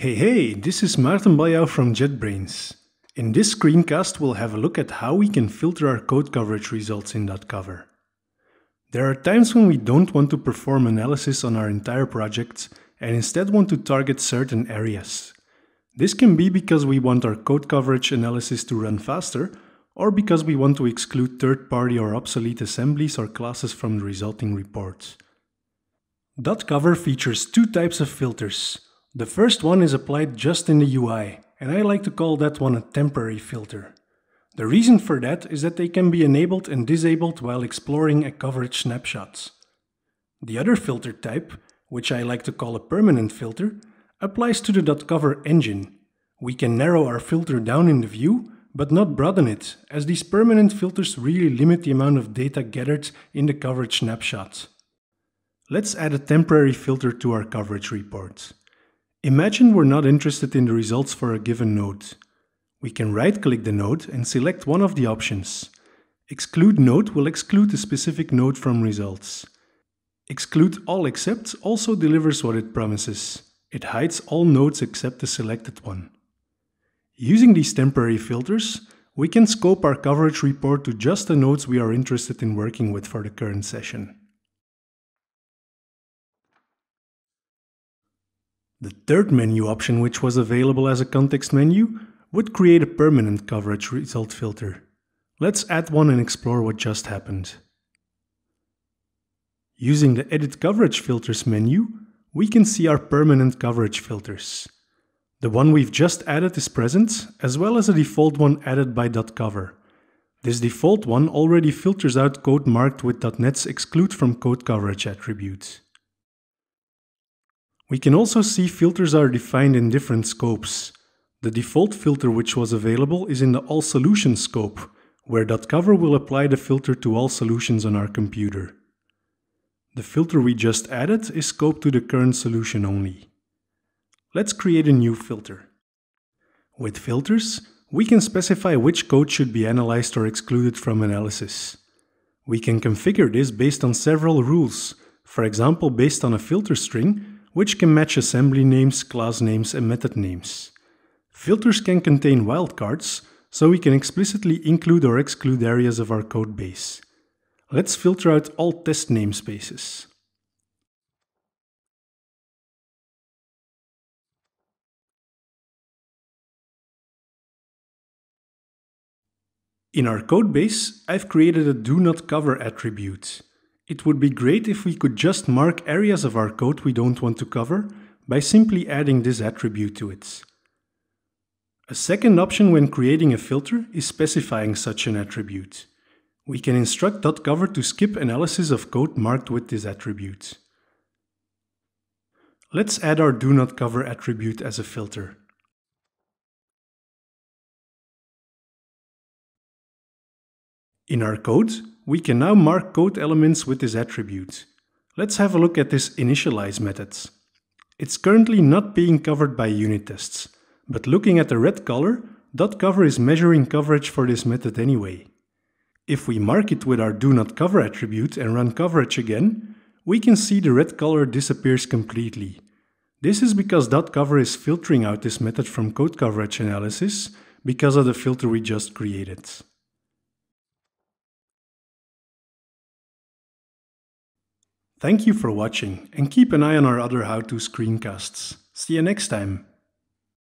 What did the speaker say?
Hey, this is Maarten Baljouw from JetBrains. In this screencast, we'll have a look at how we can filter our code coverage results in dotCover. There are times when we don't want to perform analysis on our entire project and instead want to target certain areas. This can be because we want our code coverage analysis to run faster, or because we want to exclude third-party or obsolete assemblies or classes from the resulting report. dotCover features two types of filters. The first one is applied just in the UI, and I like to call that one a temporary filter. The reason for that is that they can be enabled and disabled while exploring a coverage snapshot. The other filter type, which I like to call a permanent filter, applies to the dotCover engine. We can narrow our filter down in the view, but not broaden it, as these permanent filters really limit the amount of data gathered in the coverage snapshot. Let's add a temporary filter to our coverage report. Imagine we're not interested in the results for a given node. We can right-click the node and select one of the options. Exclude node will exclude a specific node from results. Exclude all except also delivers what it promises. It hides all nodes except the selected one. Using these temporary filters, we can scope our coverage report to just the nodes we are interested in working with for the current session. The third menu option, which was available as a context menu, would create a permanent coverage result filter. Let's add one and explore what just happened. Using the Edit Coverage Filters menu, we can see our permanent coverage filters. The one we've just added is present, as well as a default one added by dotCover. This default one already filters out code marked with .NET's exclude from code coverage attribute. We can also see filters are defined in different scopes. The default filter which was available is in the All Solutions scope, where dotCover will apply the filter to all solutions on our computer. The filter we just added is scoped to the current solution only. Let's create a new filter. With filters, we can specify which code should be analyzed or excluded from analysis. We can configure this based on several rules, for example based on a filter string, which can match assembly names, class names, and method names. Filters can contain wildcards, so we can explicitly include or exclude areas of our code base. Let's filter out all test namespaces. In our code base, I've created a Do Not Cover attribute. It would be great if we could just mark areas of our code we don't want to cover by simply adding this attribute to it. A second option when creating a filter is specifying such an attribute. We can instruct dotCover to skip analysis of code marked with this attribute. Let's add our Do Not Cover attribute as a filter. In our code, we can now mark code elements with this attribute. Let's have a look at this initialize method. It's currently not being covered by unit tests, but looking at the red color, dotCover is measuring coverage for this method anyway. If we mark it with our Do Not Cover attribute and run coverage again, we can see the red color disappears completely. This is because dotCover is filtering out this method from code coverage analysis because of the filter we just created. Thank you for watching, and keep an eye on our other how-to screencasts. See you next time!